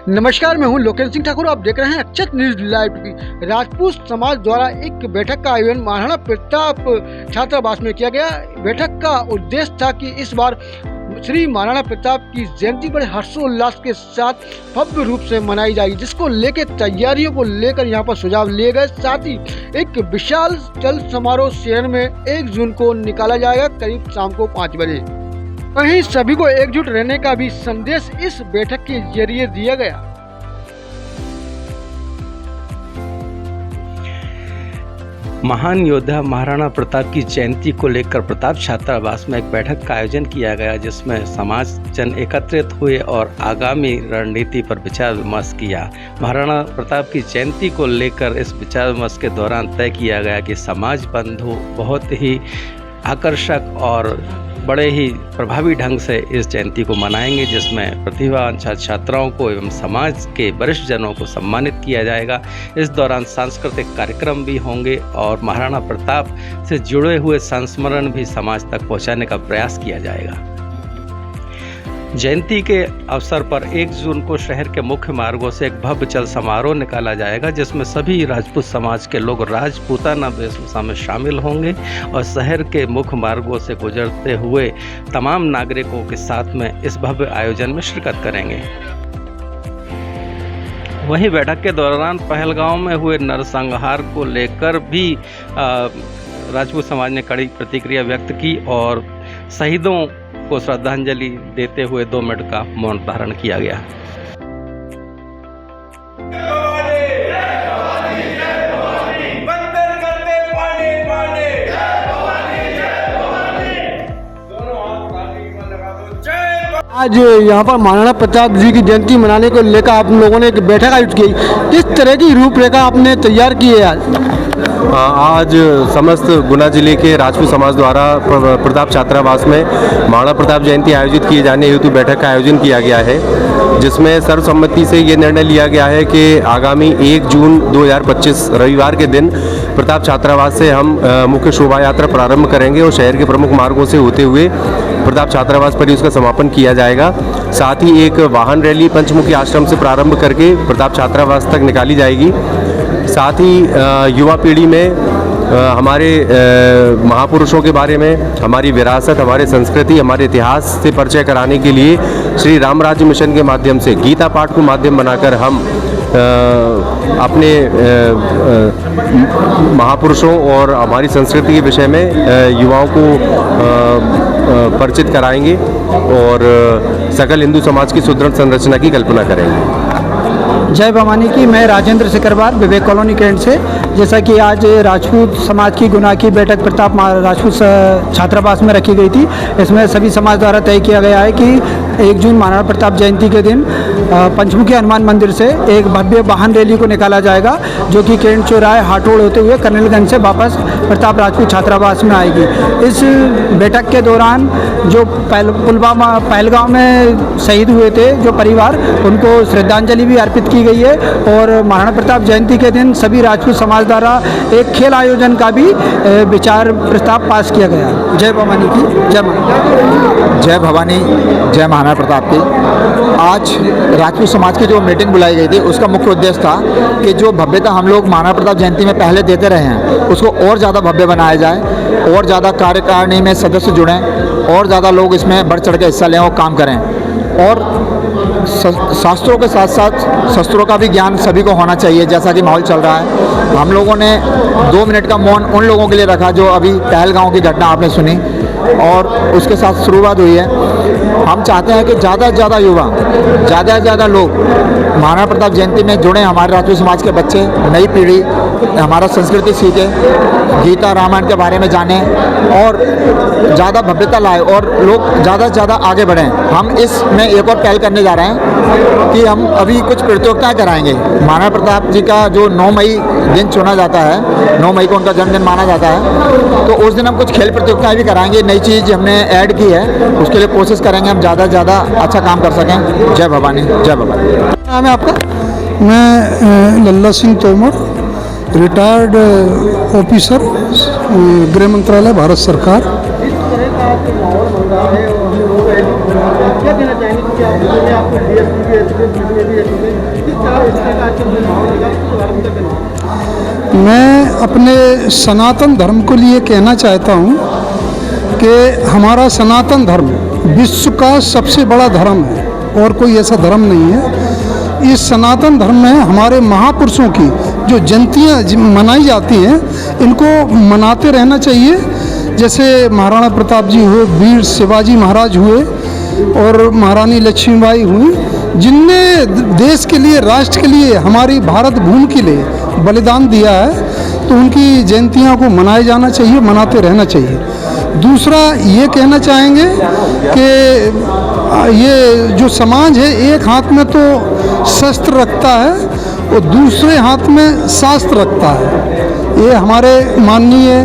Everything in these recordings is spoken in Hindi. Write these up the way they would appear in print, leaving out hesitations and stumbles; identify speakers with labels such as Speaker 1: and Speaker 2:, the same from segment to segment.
Speaker 1: नमस्कार, मैं हूं लोकेश सिंह ठाकुर। आप देख रहे हैं अक्षत न्यूज लाइव की। राजपूत समाज द्वारा एक बैठक का आयोजन महाराणा प्रताप छात्रावास में किया गया। बैठक का उद्देश्य था कि इस बार श्री महाराणा प्रताप की जयंती बड़े हर्षोल्लास के साथ भव्य रूप से मनाई जाएगी, जिसको लेकर तैयारियों को लेकर यहां पर सुझाव लिए गए। साथ ही एक विशाल चल समारोह शहर में 1 जून को निकाला जाएगा करीब शाम को 5 बजे। वहीं सभी को एकजुट रहने का भी संदेश इस बैठक के जरिए दिया गया।
Speaker 2: महान योद्धा महाराणा प्रताप की जयंती को लेकर प्रताप छात्रावास में एक बैठक का आयोजन किया गया, जिसमें समाज जन एकत्रित हुए और आगामी रणनीति पर विचार विमर्श किया। महाराणा प्रताप की जयंती को लेकर इस विचार विमर्श के दौरान तय किया गया कि समाज बंधु बहुत ही आकर्षक और बड़े ही प्रभावी ढंग से इस जयंती को मनाएंगे, जिसमें प्रतिभावान छात्राओं को एवं समाज के वरिष्ठ जनों को सम्मानित किया जाएगा। इस दौरान सांस्कृतिक कार्यक्रम भी होंगे और महाराणा प्रताप से जुड़े हुए संस्मरण भी समाज तक पहुंचाने का प्रयास किया जाएगा। जयंती के अवसर पर 1 जून को शहर के मुख्य मार्गों से एक भव्य चल समारोह निकाला जाएगा, जिसमें सभी राजपूत समाज के लोग राजपूताना वेशभूषा में शामिल होंगे और शहर के मुख्य मार्गों से गुजरते हुए तमाम नागरिकों के साथ में इस भव्य आयोजन में शिरकत करेंगे। वहीं बैठक के दौरान पहलगांव में हुए नरसंहार को लेकर भी राजपूत समाज ने कड़ी प्रतिक्रिया व्यक्त की और शहीदों को श्रद्धांजलि देते हुए 2 मिनट का मौन धारण किया गया।
Speaker 1: आज यहाँ पर महाराणा प्रताप जी की जयंती मनाने को लेकर आप लोगों ने एक बैठक आयोजित की। किस तरह की रूपरेखा आपने तैयार की है
Speaker 3: आज समस्त गुना जिले के राजपूत समाज द्वारा प्रताप छात्रावास में महाराणा प्रताप जयंती आयोजित किए जाने हेतु बैठक का आयोजन किया गया है, जिसमें सर्वसम्मति से ये निर्णय लिया गया है कि आगामी 1 जून 2025 रविवार के दिन प्रताप छात्रावास से हम मुख्य शोभा यात्रा प्रारंभ करेंगे और शहर के प्रमुख मार्गों से होते हुए प्रताप छात्रावास पर ही उसका समापन किया जाएगा। साथ ही एक वाहन रैली पंचमुखी आश्रम से प्रारंभ करके प्रताप छात्रावास तक निकाली जाएगी। साथ ही युवा पीढ़ी में हमारे महापुरुषों के बारे में, हमारी विरासत, हमारे संस्कृति, हमारे इतिहास से परिचय कराने के लिए श्री राम राज्य मिशन के माध्यम से गीता पाठ को माध्यम बनाकर हम अपने महापुरुषों और हमारी संस्कृति के विषय में युवाओं को परिचित कराएंगे और सकल हिंदू समाज की सुदृढ़ संरचना की कल्पना करेंगे।
Speaker 4: जय भवानी की। मैं राजेंद्र सिकरवार विवेक कॉलोनी कैंट से। जैसा कि आज राजपूत समाज की गुना की बैठक प्रताप राजपूत छात्रावास में रखी गई थी, इसमें सभी समाज द्वारा तय किया गया है कि 1 जून महाराणा प्रताप जयंती के दिन पंचमुखी हनुमान मंदिर से एक भव्य वाहन रैली को निकाला जाएगा, जो कि कैंट चौराहे हाटोड़ होते हुए कर्नलगंज से वापस प्रताप राजपूत छात्रावास में आएगी। इस बैठक के दौरान जो पुलवामा पहलगांव में शहीद हुए थे जो परिवार, उनको श्रद्धांजलि भी अर्पित की गई है और महाराणा प्रताप जयंती के दिन सभी राजपूत समाज द्वारा एक खेल आयोजन का भी विचार प्रस्ताव पास किया गया। जय भवानी की।
Speaker 5: जय भवानी, जय महाराणा प्रताप की। आज राजपूत समाज की जो मीटिंग बुलाई गई थी, उसका मुख्य उद्देश्य था कि जो भव्यता हम लोग महाराणा प्रताप जयंती में पहले देते रहे हैं, उसको और ज़्यादा भव्य बनाया जाए और ज़्यादा कार्यकारिणी में सदस्य जुड़ें और ज़्यादा लोग इसमें बढ़ चढ़ के हिस्सा लें और काम करें। और शास्त्रों के साथ साथ शस्त्रों का भी ज्ञान सभी को होना चाहिए। जैसा कि माहौल चल रहा है, हम लोगों ने 2 मिनट का मौन उन लोगों के लिए रखा जो अभी पहलगांव की घटना आपने सुनी और उसके साथ शुरुआत हुई है। हम चाहते हैं कि ज़्यादा से ज़्यादा युवा, ज़्यादा से ज़्यादा लोग महाराणा प्रताप जयंती में जुड़ें। हमारे राजपूत समाज के बच्चे, नई पीढ़ी हमारा संस्कृति सीखे, गीता रामायण के बारे में जानें और ज़्यादा भव्यता लाए और लोग ज़्यादा से ज़्यादा आगे बढ़ें। हम इसमें एक और पहल करने जा रहे हैं कि हम अभी कुछ प्रतियोगिताएं कराएंगे। महाराणा प्रताप जी का जो 9 मई दिन चुना जाता है, 9 मई को उनका जन्मदिन माना जाता है, तो उस दिन हम कुछ खेल प्रतियोगिताएं भी कराएंगे। नई चीज़ हमने ऐड की है, उसके लिए कोशिश करेंगे हम ज़्यादा से ज़्यादा अच्छा काम कर सकें। जय भवानी, जय भवानी।
Speaker 1: नाम है आपका?
Speaker 6: मैं लल्ला सिंह तोमर, रिटायर्ड ऑफिसर, गृह मंत्रालय, भारत सरकार।
Speaker 1: क्या कहना चाहेंगे कि आप में आपको डीएसपी भी एसपी भी किस तरह इस तरह का आजकल माहौल लगा उसके बारे में क्या कहना?
Speaker 6: मैं अपने सनातन धर्म को लिए कहना चाहता हूँ कि हमारा सनातन धर्म विश्व का सबसे बड़ा धर्म है और कोई ऐसा धर्म नहीं है। इस सनातन धर्म में हमारे महापुरुषों की जो जयंतियाँ मनाई जाती हैं इनको मनाते रहना चाहिए। जैसे महाराणा प्रताप जी हुए, वीर शिवाजी महाराज हुए और महारानी लक्ष्मीबाई हुई, जिनने देश के लिए, राष्ट्र के लिए, हमारी भारत भूमि के लिए बलिदान दिया है, तो उनकी जयंतियों को मनाया जाना चाहिए, मनाते रहना चाहिए। दूसरा ये कहना चाहेंगे कि ये जो समाज है एक हाथ में तो शस्त्र रखता है और दूसरे हाथ में शास्त्र रखता है। ये हमारे माननीय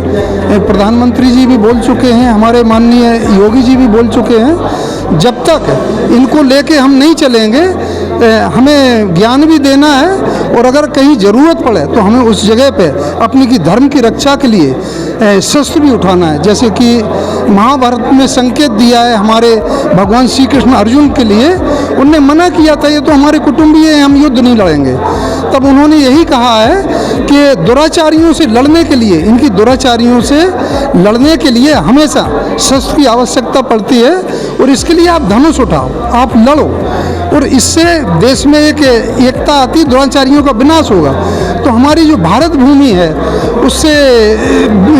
Speaker 6: प्रधानमंत्री जी भी बोल चुके हैं, हमारे माननीय योगी जी भी बोल चुके हैं। जब तक इनको लेके हम नहीं चलेंगे, हमें ज्ञान भी देना है और अगर कहीं ज़रूरत पड़े तो हमें उस जगह पे अपनी की धर्म की रक्षा के लिए शस्त्र भी उठाना है। जैसे कि महाभारत में संकेत दिया है हमारे भगवान श्री कृष्ण अर्जुन के लिए, उनने मना किया था ये तो हमारे कुटुंबी हैं, हम युद्ध नहीं लड़ेंगे। तब उन्होंने यही कहा है कि दुराचारियों से लड़ने के लिए, इनकी दुराचारियों से लड़ने के लिए हमेशा शस्त्र की आवश्यकता पड़ती है और इसके लिए आप धनुष उठाओ, आप लड़ो और इससे देश में एक एकता आती, दुराचारियों का विनाश होगा। तो हमारी जो भारत भूमि है उससे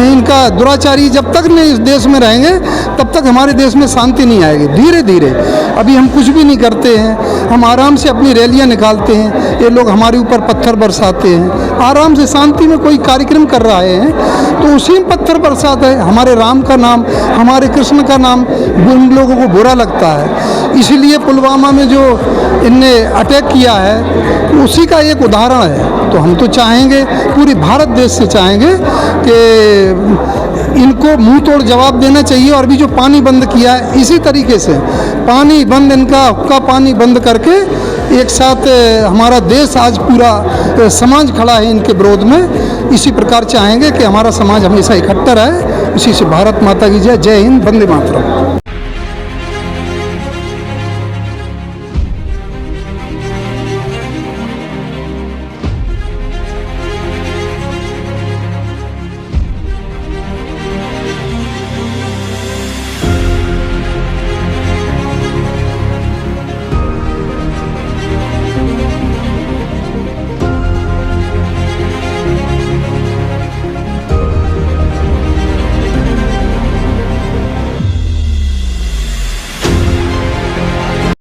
Speaker 6: इनका दुराचारी जब तक नहीं इस देश में रहेंगे तब तक हमारे देश में शांति नहीं आएगी। धीरे धीरे अभी हम कुछ भी नहीं करते हैं, हम आराम से अपनी रैलियां निकालते हैं, ये लोग हमारे ऊपर पत्थर बरसाते हैं, आराम से शांति में कोई कार्यक्रम कर रहे हैं तो उसी में पत्थर बरसाते हैं। हमारे राम का नाम, हमारे कृष्ण का नाम उन लोगों को बुरा लगता है। इसीलिए पुलवामा में जो इनने अटैक किया है उसी का एक उदाहरण है। तो हम तो चाहेंगे, पूरी भारत देश से चाहेंगे कि इनको मुंह तोड़ जवाब देना चाहिए। और भी जो पानी बंद किया है इसी तरीके से पानी बंद, इनका हुक्का पानी बंद करके एक साथ हमारा देश आज पूरा समाज खड़ा है इनके विरोध में। इसी प्रकार चाहेंगे कि हमारा समाज हमेशा इकट्ठा रहे। इसी से भारत माता की जय। जय हिंद, वंदे मातरम।